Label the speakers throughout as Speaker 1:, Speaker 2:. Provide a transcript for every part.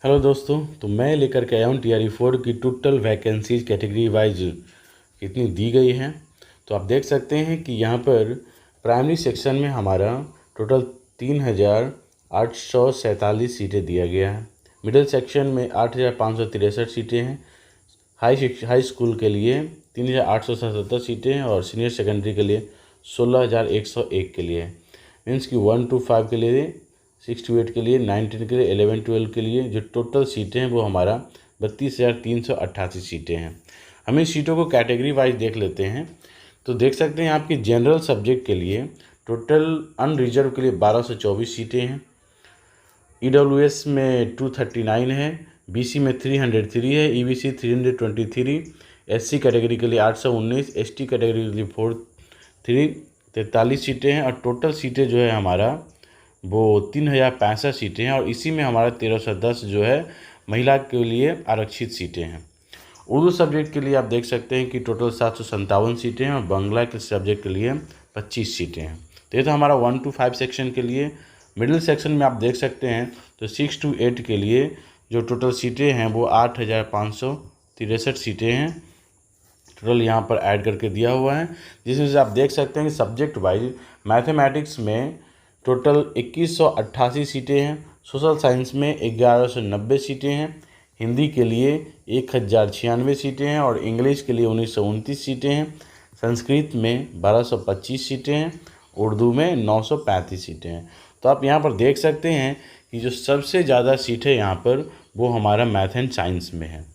Speaker 1: Hello दोस्तों, तो मैं लेकर के आया हूँ TRE 4 की टोटल वैकेंसीज कैटेगरी वाइज कितनी दी गई हैं। तो आप देख सकते हैं कि यहाँ पर प्राइमरी सेक्शन में हमारा टोटल 3,847 सीटें दिया गया है। मिडिल सेक्शन में 8,563 सीटें हैं। हाई स्कूल के लिए 3,877 सीटें हैं और सीनियर सेकेंडरी के लिए 16,101 के लिए है। मीन्स कि 1 to 5 के लिए, 6 to 8 के लिए, 9 10 के लिए, 11 12 के लिए जो टोटल सीटें हैं वो हमारा 32,388 सीटें हैं। हम इस सीटों को कैटेगरी वाइज देख लेते हैं। तो देख सकते हैं आपकी जनरल सब्जेक्ट के लिए टोटल अनरिजर्व के लिए 1224 सीटें हैं। EWS में 239 है, BC में 303 है, EBC 323, SC कैटेगरी के लिए 819, ST कैटेगरी के लिए 43 सीटें हैं और टोटल सीटें जो है हमारा वो 3,065 सीटें हैं और इसी में हमारा 1,310 जो है महिला के लिए आरक्षित सीटें हैं। उर्दू सब्जेक्ट के लिए आप देख सकते हैं कि टोटल 757 सीटें हैं और बांग्ला के सब्जेक्ट के लिए 25 सीटें हैं। तो ये तो हमारा 1 to 5 सेक्शन के लिए। मिडिल सेक्शन में आप देख सकते हैं तो 6 to 8 के लिए जो टोटल सीटें हैं वो 8,563 सीटें हैं। टोटल यहाँ पर ऐड करके दिया हुआ है, जिसमें से आप देख सकते हैं कि सब्जेक्ट वाइज मैथमेटिक्स में टोटल 2188 सीटें हैं, सोशल साइंस में 1190 सीटें हैं, हिंदी के लिए 1096 सीटें हैं और इंग्लिश के लिए 1929 सीटें हैं, संस्कृत में 1225 सीटें हैं, उर्दू में 935 सीटें हैं। तो आप यहाँ पर देख सकते हैं कि जो सबसे ज़्यादा सीटें यहाँ पर वो हमारा मैथ एंड साइंस में है।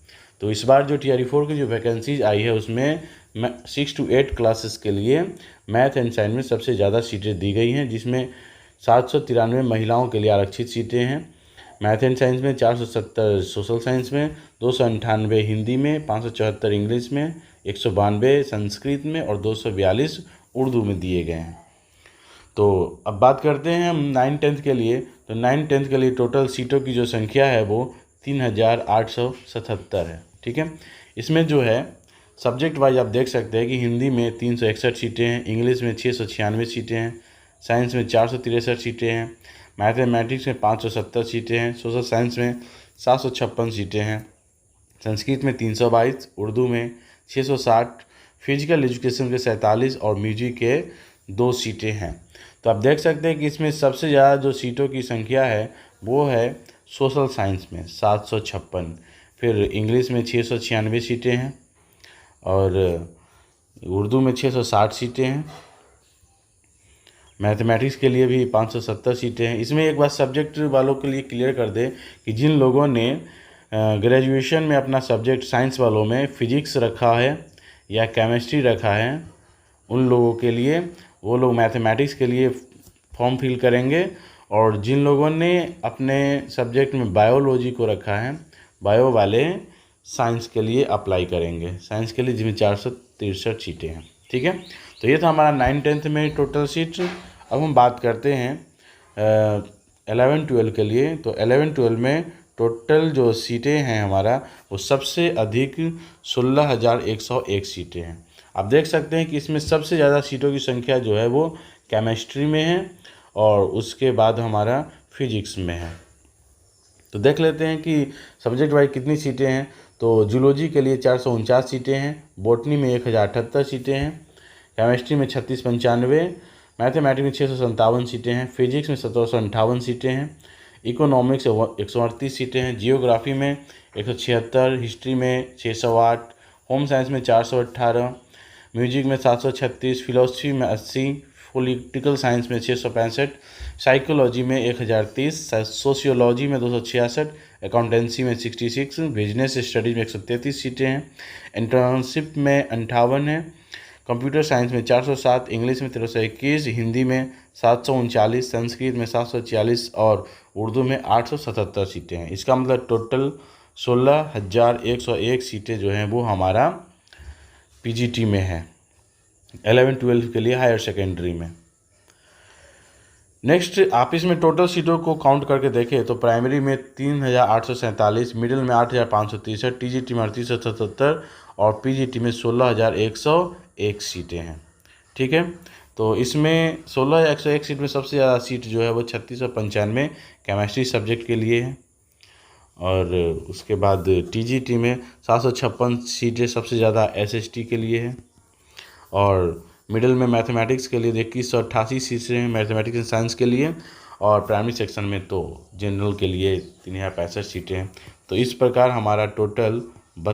Speaker 1: तो इस बार जो TRE 4 की जो वैकेंसीज आई है उसमें 6 to 8 क्लासेस के लिए मैथ एंड साइंस में सबसे ज़्यादा सीटें दी गई हैं, जिसमें 793 महिलाओं के लिए आरक्षित सीटें हैं। मैथ एंड साइंस में 470, सोशल साइंस में 298, हिंदी में 574, इंग्लिश में 192, संस्कृत में और 242 उर्दू में दिए गए हैं। तो अब बात करते हैं हम 9 10 के लिए। तो 9 10 के लिए टोटल सीटों की जो संख्या है वो 3,877 है। ठीक है, इसमें जो है सब्जेक्ट वाइज आप देख सकते हैं कि हिंदी में 361 सीटें हैं, इंग्लिश में 696 सीटें हैं, साइंस में 463 सीटें हैं, मैथमेटिक्स में 570 सीटें हैं, सोशल साइंस में 756 सीटें हैं, संस्कृत में 322, उर्दू में 660, फिजिकल एजुकेशन के 47 और म्यूजिक के 2 सीटें हैं। तो आप देख सकते हैं कि इसमें सबसे ज़्यादा जो सीटों की संख्या है वो है सोशल साइंस में 756, फिर इंग्लिश में 696 सीटें हैं और उर्दू में 660 सीटें हैं, मैथमेटिक्स के लिए भी 570 सीटें हैं। इसमें एक बात सब्जेक्ट वालों के लिए क्लियर कर दें कि जिन लोगों ने ग्रेजुएशन में अपना सब्जेक्ट साइंस वालों में फिजिक्स रखा है या केमिस्ट्री रखा है, उन लोगों के लिए वो लोग मैथमेटिक्स के लिए फॉर्म फिल करेंगे और जिन लोगों ने अपने सब्जेक्ट में बायोलॉजी को रखा है, बायो वाले साइंस के लिए अप्लाई करेंगे, साइंस के लिए जिसमें 463 सीटें हैं। ठीक है, तो ये था हमारा 9 10 में टोटल सीट। अब हम बात करते हैं 11 12 के लिए। तो 11 12 में टोटल जो सीटें हैं हमारा वो सबसे अधिक 16,101 सीटें हैं। आप देख सकते हैं कि इसमें सबसे ज़्यादा सीटों की संख्या जो है वो केमिस्ट्री में है और उसके बाद हमारा फिजिक्स में है। तो देख लेते हैं कि सब्जेक्ट वाइज कितनी सीटें हैं। तो जूलॉजी के लिए 449 सीटें हैं, बॉटनी में 1,078 सीटें हैं, केमिस्ट्री में 3695, मैथमेटिक्स में 657 सीटें हैं, फिजिक्स में 1758 सीटें हैं, इकोनॉमिक्स 138 सीटें हैं, जियोग्राफी में 176, हिस्ट्री में 608, होम साइंस में 418, म्यूजिक में 736, फिलोसफी में 80, पॉलिटिकल साइंस में 665, साइकोलॉजी में 1030, सोशियोलॉजी में 266, अकाउंटेंसी में 66, बिजनेस स्टडीज में 133 सीटें हैं, इंटर्नशिप में 58 है, कंप्यूटर साइंस में 407, इंग्लिश में 1321, हिंदी में 739, संस्कृत में 746 और उर्दू में 877 सीटें हैं। इसका मतलब टोटल 16,101 सीटें जो हैं वो हमारा PGT में है 11 12 के लिए हायर सेकेंडरी में। नेक्स्ट आप इसमें टोटल सीटों को काउंट करके देखें तो प्राइमरी में 3,847, मिडिल में 8,563, TGT में 3,877 और PGT में 16,101 सीटें हैं। ठीक है, तो इसमें 16,101 सीट में सबसे ज़्यादा सीट जो है वो 3695 केमिस्ट्री सब्जेक्ट के लिए है और उसके बाद टीजीटी में 756 सीटें सबसे ज़्यादा एसएसटी के लिए है। और मिडिल में मैथमेटिक्स के लिए 2188 सीटें हैं मैथमेटिक्स एंड साइंस के लिए। और प्राइमरी सेक्शन में तो जनरल के लिए 3065 सीटें हैं। तो इस प्रकार हमारा टोटल